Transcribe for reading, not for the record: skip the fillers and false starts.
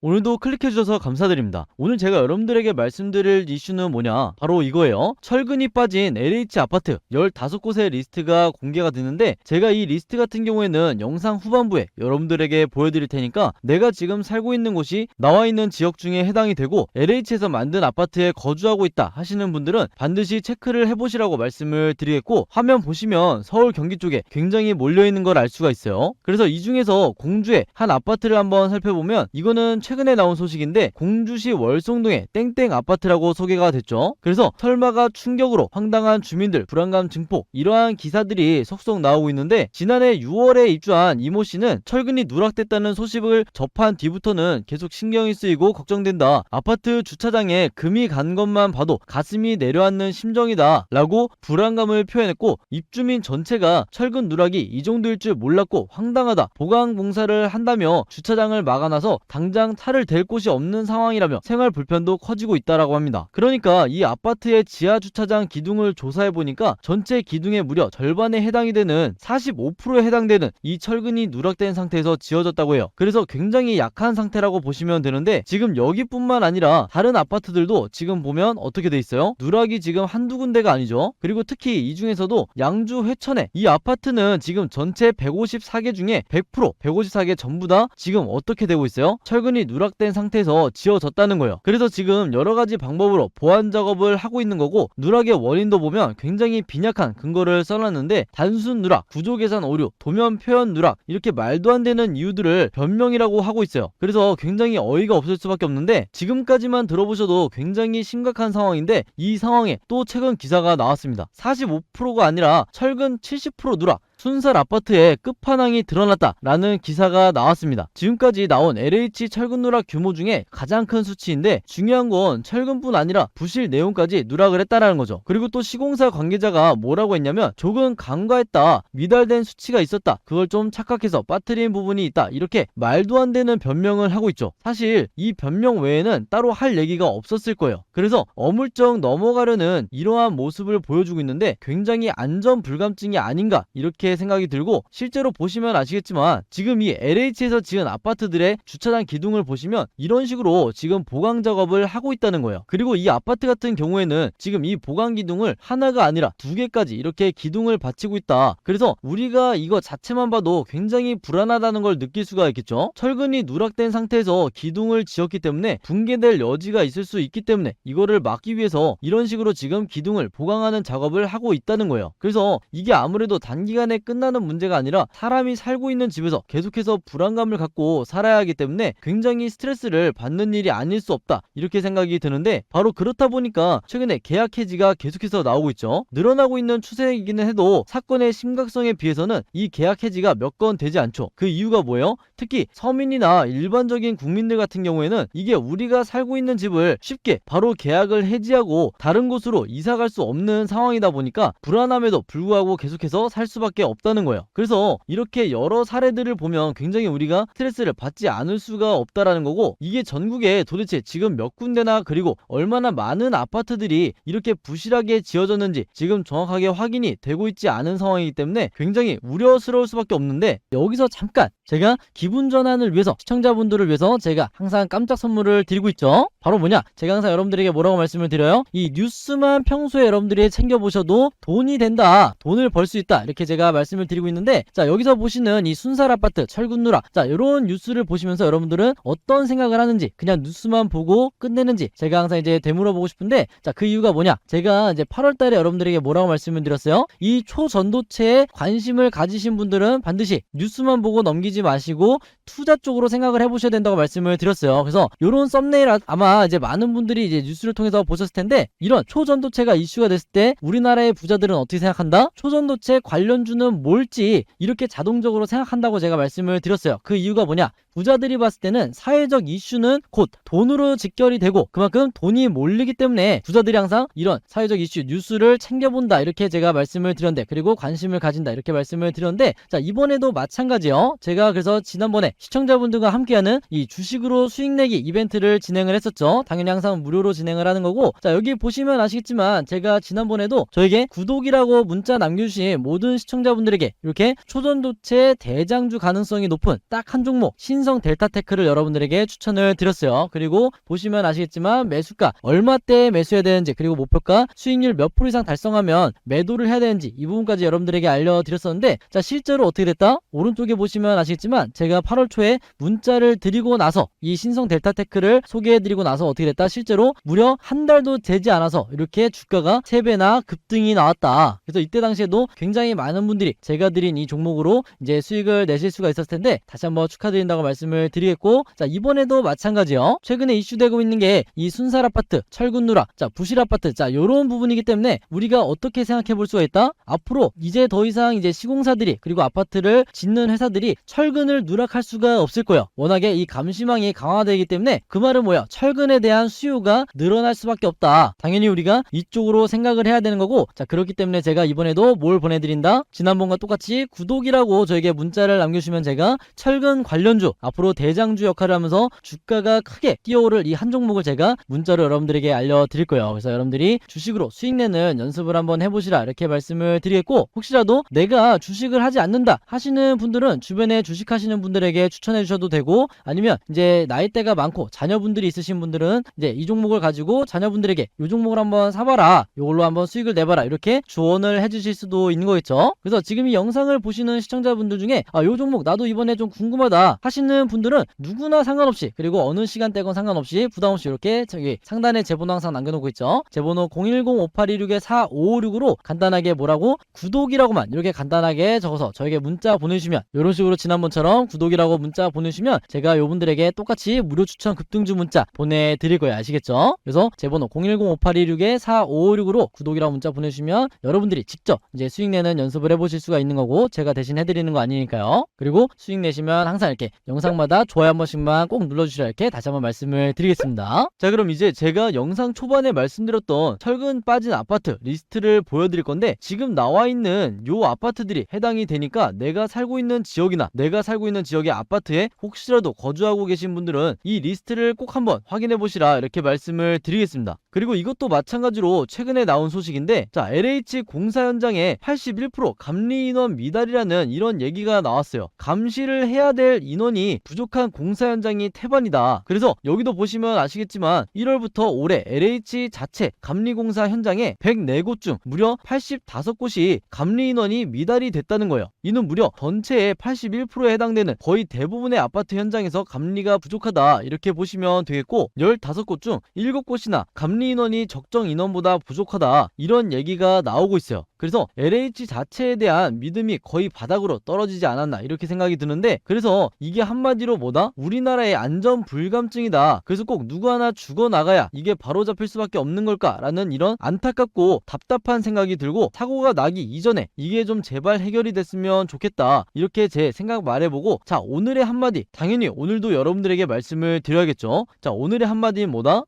오늘도 클릭해주셔서 감사드립니다. 오늘 제가 여러분들에게 말씀드릴 이슈는 뭐냐, 바로 이거예요. 철근이 빠진 LH 아파트 15곳의 리스트가 공개가 됐는데, 제가 이 리스트 같은 경우에는 영상 후반부에 여러분들에게 보여드릴 테니까 내가 지금 살고 있는 곳이 나와 있는 지역 중에 해당이 되고 LH에서 만든 아파트에 거주하고 있다 하시는 분들은 반드시 체크를 해보시라고 말씀을 드리겠고, 화면 보시면 서울 경기 쪽에 굉장히 몰려있는 걸 알 수가 있어요. 그래서 이 중에서 공주의 한 아파트를 한번 살펴보면, 이거는 최근에 나온 소식인데 공주시 월송동의 땡땡 아파트라고 소개가 됐죠. 그래서 설마가 충격으로 황당한 주민들 불안감 증폭, 이러한 기사들이 속속 나오고 있는데, 지난해 6월에 입주한 이모 씨는 철근이 누락됐다는 소식을 접한 뒤부터는 계속 신경이 쓰이고 걱정된다, 아파트 주차장에 금이 간 것만 봐도 가슴이 내려앉는 심정이다 라고 불안감을 표현했고, 입주민 전체가 철근 누락이 이 정도일 줄 몰랐고 황당하다, 보강 공사를 한다며 주차장을 막아놔서 당장 차를 댈 곳이 없는 상황이라며 생활 불편도 커지고 있다라고 합니다. 그러니까 이 아파트의 지하 주차장 기둥을 조사해보니까 전체 기둥의 무려 절반에 해당이 되는 45%에 해당되는 이 철근이 누락된 상태에서 지어졌다고 해요. 그래서 굉장히 약한 상태라고 보시면 되는데, 지금 여기뿐만 아니라 다른 아파트들도 지금 보면 어떻게 돼 있어요? 누락이 지금 한두 군데가 아니죠. 그리고 특히 이 중에서도 양주 회천에 이 아파트는 지금 전체 154개 중에 100%, 154개 전부 다 지금 어떻게 되고 있어요? 철근이 누락된 상태에서 지어졌다는 거예요. 그래서 지금 여러가지 방법으로 보완 작업을 하고 있는 거고, 누락의 원인도 보면 굉장히 빈약한 근거를 써놨는데, 단순 누락, 구조 계산 오류, 도면 표현 누락, 이렇게 말도 안 되는 이유들을 변명이라고 하고 있어요. 그래서 굉장히 어이가 없을 수밖에 없는데, 지금까지만 들어보셔도 굉장히 심각한 상황인데, 이 상황에 또 최근 기사가 나왔습니다. 45%가 아니라 철근 70% 누락, 순살 아파트에 끝판왕이 드러났다라는 기사가 나왔습니다. 지금까지 나온 LH 철근 누락 규모 중에 가장 큰 수치인데, 중요한 건 철근뿐 아니라 부실 내용까지 누락을 했다라는 거죠. 그리고 또 시공사 관계자가 뭐라고 했냐면, 조금 간과했다, 미달된 수치가 있었다, 그걸 좀 착각해서 빠뜨린 부분이 있다, 이렇게 말도 안 되는 변명을 하고 있죠. 사실 이 변명 외에는 따로 할 얘기가 없었을 거예요. 그래서 어물쩍 넘어가려는 이러한 모습을 보여주고 있는데, 굉장히 안전 불감증이 아닌가 이렇게 생각이 들고, 실제로 보시면 아시겠지만 지금 이 LH에서 지은 아파트들의 주차장 기둥을 보시면 이런 식으로 지금 보강 작업을 하고 있다는 거예요. 그리고 이 아파트 같은 경우에는 지금 이 보강 기둥을 하나가 아니라 2개까지 이렇게 기둥을 받치고 있다. 그래서 우리가 이거 자체만 봐도 굉장히 불안하다는 걸 느낄 수가 있겠죠. 철근이 누락된 상태에서 기둥을 지었기 때문에 붕괴될 여지가 있을 수 있기 때문에 이거를 막기 위해서 이런 식으로 지금 기둥을 보강하는 작업을 하고 있다는 거예요. 그래서 이게 아무래도 단기간에 끝나는 문제가 아니라 사람이 살고 있는 집에서 계속해서 불안감을 갖고 살아야 하기 때문에 굉장히 스트레스를 받는 일이 아닐 수 없다, 이렇게 생각이 드는데, 바로 그렇다 보니까 최근에 계약 해지가 계속해서 나오고 있죠. 늘어나고 있는 추세이기는 해도 사건의 심각성에 비해서는 이 계약 해지가 몇 건 되지 않죠. 그 이유가 뭐예요? 특히 서민이나 일반적인 국민들 같은 경우에는 이게 우리가 살고 있는 집을 쉽게 바로 계약을 해지하고 다른 곳으로 이사 갈 수 없는 상황이다 보니까 불안함에도 불구하고 계속해서 살 수밖에 없다는 거예요. 그래서 이렇게 여러 사례들을 보면 굉장히 우리가 스트레스를 받지 않을 수가 없다라는 거고, 이게 전국에 도대체 지금 몇 군데나 그리고 얼마나 많은 아파트들이 이렇게 부실하게 지어졌는지 지금 정확하게 확인이 되고 있지 않은 상황이기 때문에 굉장히 우려스러울 수밖에 없는데, 여기서 잠깐 제가 기분 전환을 위해서, 시청자분들을 위해서 제가 항상 깜짝 선물을 드리고 있죠. 바로 뭐냐, 제가 항상 여러분들에게 뭐라고 말씀을 드려요? 이 뉴스만 평소에 여러분들이 챙겨보셔도 돈이 된다, 돈을 벌 수 있다, 이렇게 제가 말씀을 드리고 있는데, 자, 여기서 보시는 이 순살 아파트 철근 누락, 자, 이런 뉴스를 보시면서 여러분들은 어떤 생각을 하는지, 그냥 뉴스만 보고 끝내는지 제가 항상 이제 되물어보고 싶은데, 자, 그 이유가 뭐냐, 제가 이제 8월달에 여러분들에게 뭐라고 말씀을 드렸어요? 이 초전도체에 관심을 가지신 분들은 반드시 뉴스만 보고 넘기지 마시고 투자 쪽으로 생각을 해보셔야 된다고 말씀을 드렸어요. 그래서 이런 썸네일 아마 이제 많은 분들이 이제 뉴스를 통해서 보셨을 텐데, 이런 초전도체가 이슈가 됐을 때 우리나라의 부자들은 어떻게 생각한다? 초전도체 관련주는 뭘지 이렇게 자동적으로 생각한다고 제가 말씀을 드렸어요. 그 이유가 뭐냐, 부자들이 봤을 때는 사회적 이슈는 곧 돈으로 직결이 되고 그만큼 돈이 몰리기 때문에 부자들이 항상 이런 사회적 이슈 뉴스를 챙겨본다, 이렇게 제가 말씀을 드렸는데, 그리고 관심을 가진다, 이렇게 말씀을 드렸는데, 자, 이번에도 마찬가지예요. 제가 그래서 지난번에 시청자분들과 함께하는 이 주식으로 수익내기 이벤트를 진행을 했었죠. 있죠. 당연히 항상 무료로 진행을 하는 거고, 자 여기 보시면 아시겠지만 제가 지난번에도 저에게 구독이라고 문자 남겨주신 모든 시청자분들에게 이렇게 초전도체 대장주 가능성이 높은 딱 한 종목 신성 델타테크를 여러분들에게 추천을 드렸어요. 그리고 보시면 아시겠지만 매수가 얼마대에 매수해야 되는지, 그리고 목표가 수익률 몇 프로 이상 달성하면 매도를 해야 되는지, 이 부분까지 여러분들에게 알려드렸었는데, 자 실제로 어떻게 됐다? 오른쪽에 보시면 아시겠지만 제가 8월 초에 문자를 드리고 나서 이 신성 델타테크를 소개해드리고 나서 어떻게 됐다? 실제로 무려 한 달도 되지 않아서 이렇게 주가가 3배나 급등이 나왔다. 그래서 이때 당시에도 굉장히 많은 분들이 제가 드린 이 종목으로 이제 수익을 내실 수가 있었을 텐데, 다시 한번 축하드린다고 말씀을 드리겠고, 자 이번에도 마찬가지요. 최근에 이슈되고 있는 게 이 순살 아파트, 철근 누락, 자 부실 아파트, 자 요런 부분이기 때문에 우리가 어떻게 생각해 볼 수가 있다? 앞으로 이제 더 이상 이제 시공사들이, 그리고 아파트를 짓는 회사들이 철근을 누락할 수가 없을 거예요. 워낙에 이 감시망이 강화되기 때문에, 그 말은 뭐야? 철근에 대한 수요가 늘어날 수밖에 없다. 당연히 우리가 이쪽으로 생각을 해야 되는 거고, 자 그렇기 때문에 제가 이번에도 뭘 보내드린다? 지난번과 똑같이 구독이라고 저에게 문자를 남겨주시면 제가 철근 관련주, 앞으로 대장주 역할을 하면서 주가가 크게 뛰어오를 이 한 종목을 제가 문자로 여러분들에게 알려드릴 거예요. 그래서 여러분들이 주식으로 수익 내는 연습을 한번 해보시라, 이렇게 말씀을 드리겠고, 혹시라도 내가 주식을 하지 않는다 하시는 분들은 주변에 주식하시는 분들에게 추천해 주셔도 되고, 아니면 이제 나이대가 많고 자녀분들이 있으신 분들은 이제 이 종목을 가지고 자녀분들에게 이 종목을 한번 사봐라, 이걸로 한번 수익을 내봐라, 이렇게 조언을 해주실 수도 있는 거겠죠. 그래서 지금 이 영상을 보시는 시청자분들 중에 이 종목 나도 이번에 좀 궁금하다 하시는 분들은 누구나 상관없이, 그리고 어느 시간대건 상관없이 부담없이 이렇게 저기 상단에 제 번호 항상 남겨놓고 있죠. 제 번호 010-5826-4556으로 간단하게 뭐라고? 구독이라고만 이렇게 간단하게 적어서 저에게 문자 보내주시면, 이런 식으로 지난번처럼 구독이라고 문자 보내주시면 제가 요분들에게 똑같이 무료 추천 급등주 문자 보내드릴 거예요. 아시겠죠? 그래서 제 번호 010-5826-4556으로 구독이라고 문자 보내주시면 여러분들이 직접 이제 수익 내는 연습을 해보실 수가 있는 거고, 제가 대신 해드리는 거 아니니까요. 그리고 수익 내시면 항상 이렇게 영상마다 좋아요 한 번씩만 꼭 눌러주시라, 이렇게 다시 한번 말씀을 드리겠습니다. 자 그럼 이제 제가 영상 초반에 말씀드렸던 철근 빠진 아파트 리스트를 보여드릴 건데, 지금 나와 있는 요 아파트들이 해당이 되니까 내가 살고 있는 지역이나 내가 살고 있는 지역의 아파트에 혹시라도 거주하고 계신 분들은 이 리스트를 꼭 한번 확인해 보시라, 이렇게 말씀을 드리겠습니다. 그리고 이것도 마찬가지로 최근에 나온 소식인데, 자 LH 공사 현장에 81% 감리 인원 미달이라는 이런 얘기가 나왔어요. 감시를 해야 될 인원이 부족한 공사 현장이 태반이다. 그래서 여기도 보시면 아시겠지만 1월부터 올해 LH 자체 감리공사 현장에 104곳 중 무려 85곳이 감리 인원이 미달이 됐다는 거예요. 이는 무려 전체의 81%에 해당되는 거의 대부분의 아파트 현장에서 감리가 부족하다, 이렇게 보시면 되겠고, 15곳 중 7곳이나 감리 인원이 적정 인원보다 부족하다, 이런 얘기가 나오고 있어요. 그래서 LH 자체에 대한 믿음이 거의 바닥으로 떨어지지 않았나, 이렇게 생각이 드는데, 그래서 이게 한마디로 뭐다? 우리나라의 안전 불감증이다. 그래서 꼭 누구 하나 죽어나가야 이게 바로잡힐 수밖에 없는 걸까라는 이런 안타깝고 답답한 생각이 들고, 사고가 나기 이전에 이게 좀 제발 해결이 됐으면 좋겠다, 이렇게 제 생각 말해보고, 자 오늘의 한마디, 당연히 오늘도 여러분들에게 말씀을 드려야겠죠. 자 오늘의 한마디는 뭐다?